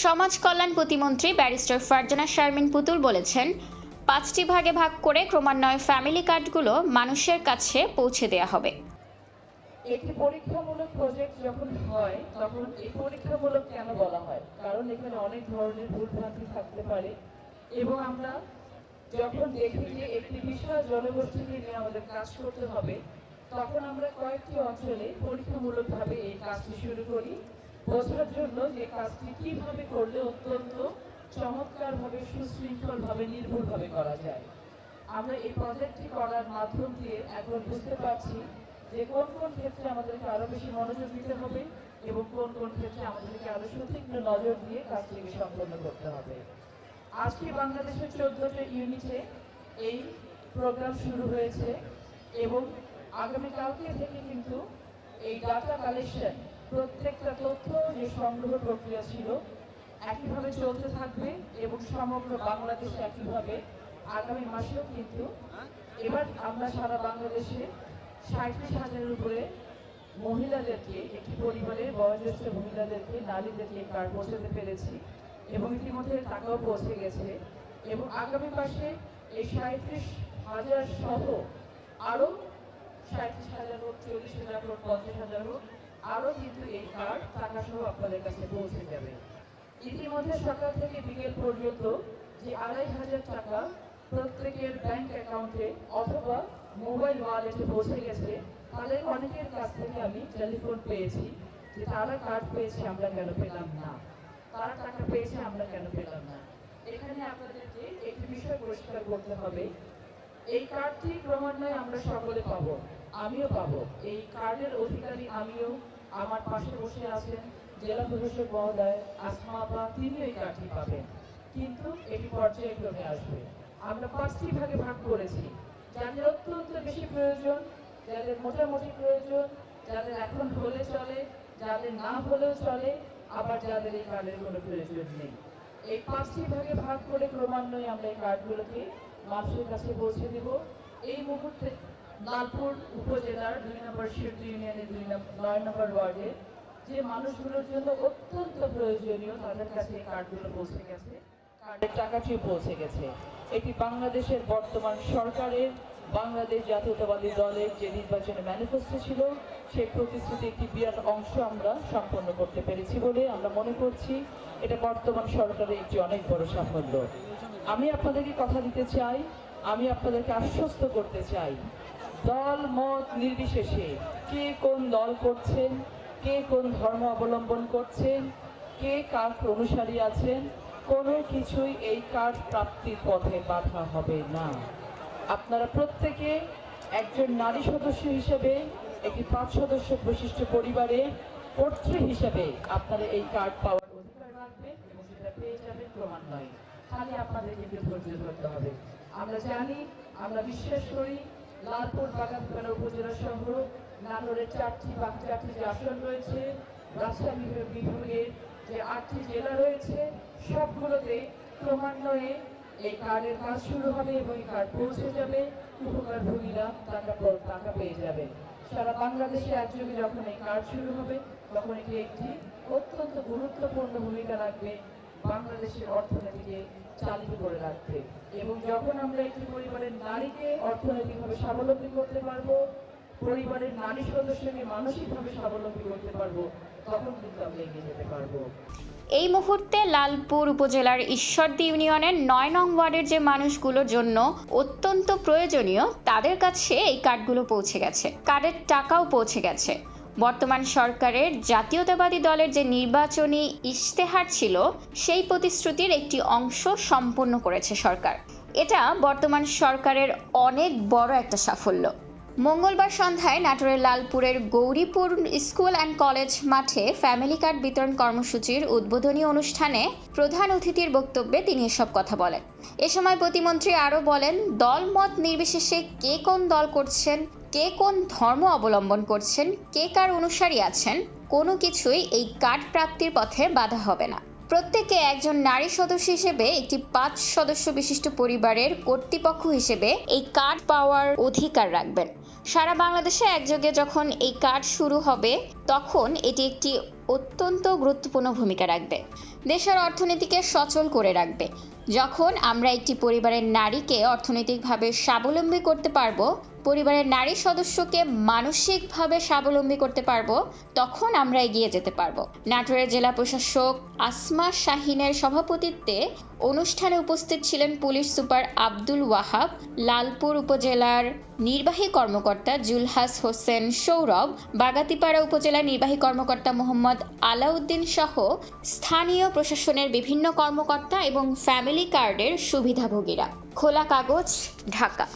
সমাজ কল্যাণ প্রতিমন্ত্রী ব্যারিস্টার ফারজানা শারমিন পুতুল বলেছেন, 5টি ভাগে ভাগ করে ক্রমান্বয়ে ফ্যামিলি কার্ডগুলো মানুষের কাছে পৌঁছে দেওয়া হবে। একটি পরীক্ষামূলক প্রজেক্ট যখন হয় তখন এই পরীক্ষামূলক কেন বলা হয়? কারণ এখানে অনেক ধরনের ভুলভ্রান্তি থাকতে পারে এবং আমরা যখন দেখি যে একটি বিশাল জনগোষ্ঠীকে নিয়ে আমাদের কাজ করতে হবে, তখন আমরা কয়েকটি অঞ্চলে পরীক্ষামূলকভাবে এই কাজটি শুরু করি, বোঝার জন্য যে কাজটি কিভাবে করলে অত্যন্ত চমৎকারভাবে, সুশৃঙ্খলভাবে, নির্ভুলভাবে করা যায়। আমরা এই প্রজেক্টটি করার মাধ্যম দিয়ে এখন বুঝতে পারছি যে কোন কোন ক্ষেত্রে আমাদেরকে আরো বেশি মনোযোগ দিতে হবে এবং কোন কোন ক্ষেত্রে আমাদেরকে আরো সুতীক্ষ্ণ নজর দিয়ে কাজটিকে সম্পন্ন করতে হবে। আজকে বাংলাদেশের 14টা ইউনিটে এই প্রোগ্রাম শুরু হয়েছে এবং আগামীকালকে থেকে কিন্তু এই ডাটা কালেকশন, প্রত্যেকটা তথ্য যে সংগ্রহ প্রক্রিয়া ছিল একইভাবে চলতে থাকবে এবং সমগ্র বাংলাদেশে একইভাবে আগামী মাসেও কিন্তু এবার আমরা সারা বাংলাদেশে 37,000-এর উপরে মহিলাদেরকে, একটি পরিবারের বয়োজ্যেষ্ঠ মহিলাদেরকে, নারীদেরকে কার্ড পৌঁছাতে পেরেছি এবং ইতিমধ্যে টাকাও পৌঁছে গেছে এবং আগামী মাসে এই 37,000 সহ আরও 37,000 হোক, 40,000 হোক, 50,000 হোক, আরও কিন্তু এই কার্ড টাকা সহ আপনাদের কাছে পৌঁছে যাবে। ইতিমধ্যে সকাল থেকে বিকেল পর্যন্ত যে 2,500 টাকা প্রত্যেকের ব্যাংক অ্যাকাউন্টে অথবা মোবাইল ওয়ালেটে পৌঁছে গেছে, তাদের অনেকের কাছ থেকে আমি টেলিফোন পেয়েছি যে তারা কার্ড পেয়েছে, আমরা কেন পেলাম না, তারা টাকা পেয়েছে, আমরা কেন পেলাম না। এখানে আপনাদেরকে একটি বিষয় পরিষ্কার করতে হবে, এই কার্ডটি ক্রমান্বয়ে আমরা সকলে পাবো, আমিও পাবো। এই কার্ডের অধিকারী আমিও, আমার পাশে বসে আছেন জেলা প্রশাসক মহোদয় আসমা আপা, তিনিও এই কার্ডটি পাবেন, কিন্তু এটি পর্যায়ক্রমে আসবে। আমরা 5টি ভাগে ভাগ করেছি, যাদের অত্যন্ত বেশি প্রয়োজন, যাদের মোটামুটি প্রয়োজন, যাদের এখন হলে চলে, যাদের না হলেও চলে, আবার যাদের এই কার্ডের কোনো প্রয়োজন নেই। এই 5টি ভাগে ভাগ করে ক্রমান্বয়ে আমরা এই কার্ডগুলোকে মানুষের কাছে পৌঁছে দেব। এই মুহূর্তে লালপুর উপজেলার 2 নম্বর শিল্প ইউনিয়নের 9 নম্বর ওয়ার্ডে যে মানুষগুলোর জন্য অত্যন্ত প্রয়োজনীয়, তাদের কাছে এই কার্ডগুলো পৌঁছে গেছে, কার্ডের টাকাটিও পৌঁছে গেছে। এটি বাংলাদেশের বর্তমান সরকারের, বাংলাদেশ জাতীয়তাবাদী দলের যে নির্বাচনের ম্যানিফেস্টো ছিল, সেই প্রতিশ্রুতি একটি বিরাট অংশ আমরা সম্পন্ন করতে পেরেছি বলে আমরা মনে করছি। এটা বর্তমান সরকারের একটি অনেক বড় সাফল্য। আমি আপনাদেরকে কথা দিতে চাই, আমি আপনাদেরকে আশ্বস্ত করতে চাই, দল মত নির্বিশেষে কে কোন দল করছেন, কে কোন ধর্ম অবলম্বন করছেন, কে কার অনুসারী আছেন, কোনো কিছুই এই কার্ড প্রাপ্তির পথে বাধা হবে না। আপনারা প্রত্যেকে একজন নারী সদস্য হিসেবে, একটি 5 সদস্য বিশিষ্ট পরিবারে কর্ত্রী হিসেবে আপনারা এই কার্ড পাওয়ার অধিকার রাখবেন এবং সেটা পেয়ে যাবেন ক্রমান্বয়ে। খালি আপনাদের কিন্তু ধৈর্য ধরতে হবে। আমরা জানি, আমরা বিশ্বাস করি, লালপুর বাগানপাড়া উপজেলা সহ নাটোরের 4টি যে আসন রয়েছে, রাজশাহী বিভাগের যে 8টি জেলা রয়েছে, সবগুলোতে ক্রমান্বয়ে এই কার্ডের কাজ শুরু হবে এবং এই কার্ড পৌঁছে যাবে, উপকারভোগীরা টাকা পেয়ে যাবে। সারা বাংলাদেশে একযোগে যখন এই কার্ড শুরু হবে, তখন এটি একটি অত্যন্ত গুরুত্বপূর্ণ ভূমিকা রাখবে বাংলাদেশের অর্থনীতিকে চালিত করে রাখতে। এবং যখন আমরা একটি পরিবারের নারীকে অর্থনৈতিকভাবে স্বাবলম্বী করতে পারবো, পরিবারের নারী সদস্যকে মানসিকভাবে স্বাবলম্বী করতে পারবো, তখন কিন্তু আমরা এগিয়ে যেতে পারবো। এই মুহূর্তে লালপুর উপজেলার ঈশ্বরদী ইউনিয়নের 9 নং ওয়ার্ডের যে মানুষগুলোর জন্য অত্যন্ত প্রয়োজনীয়, তাদের কাছে এই কার্ডগুলো পৌঁছে গেছে, কার্ডের টাকাও পৌঁছে গেছে। বর্তমান সরকারের জাতীয়তাবাদী দলের যে নির্বাচনী ইশতেহার ছিল, সেই প্রতিশ্রুতির একটি অংশ সম্পূর্ণ করেছে সরকার। এটা বর্তমান সরকারের অনেক বড় একটা সাফল্য। মঙ্গলবার সন্ধ্যায় নাটোরের লালপুরের গৌরীপুর স্কুল অ্যান্ড কলেজ মাঠে ফ্যামিলি কার্ড বিতরণ কর্মসূচির উদ্বোধনী অনুষ্ঠানে প্রধান অতিথির বক্তব্যে তিনি এসব কথা বলেন। এ সময় প্রতিমন্ত্রী আরও বলেন, দল মত নির্বিশেষে কে কোন দল করছেন, কে কোন ধর্ম অবলম্বন করছেন, কে কার অনুসারী আছেন, কোনো কিছুই এই কার্ড প্রাপ্তির পথে বাধা হবে না। প্রত্যেকে একজন নারী সদস্য হিসেবে একটি 5 সদস্য বিশিষ্ট পরিবারের কর্তৃপক্ষ হিসেবে এই কার্ড পাওয়ার অধিকার রাখবেন। সারা বাংলাদেশে একযোগে যখন এই কার্ড শুরু হবে তখন এটি একটি অত্যন্ত গুরুত্বপূর্ণ ভূমিকা রাখবে, দেশের অর্থনীতিকে সচল করে রাখবে। যখন আমরা একটি পরিবারের নারীকে অর্থনৈতিকভাবে স্বাবলম্বী করতে পারবো, পরিবারের নারী সদস্যকে মানসিকভাবে স্বাবলম্বী করতে পারবো, তখন আমরা এগিয়ে যেতে পারবো। নাটোরের জেলা প্রশাসক আসমা শাহিনের সভাপতিত্বে অনুষ্ঠানে উপস্থিত ছিলেন পুলিশ সুপার আব্দুল ওয়াহাব, লালপুর উপজেলার নির্বাহী কর্মকর্তা জুলহাস হোসেন সৌরভ, বাগাতিপাড়া উপজেলার নির্বাহী কর্মকর্তা মোহাম্মদ আলাউদ্দিন সহ স্থানীয় প্রশাসনের বিভিন্ন কর্মকর্তা এবং ফ্যামিলি কার্ডের সুবিধাভোগীরা। খোলা কাগজ, ঢাকা।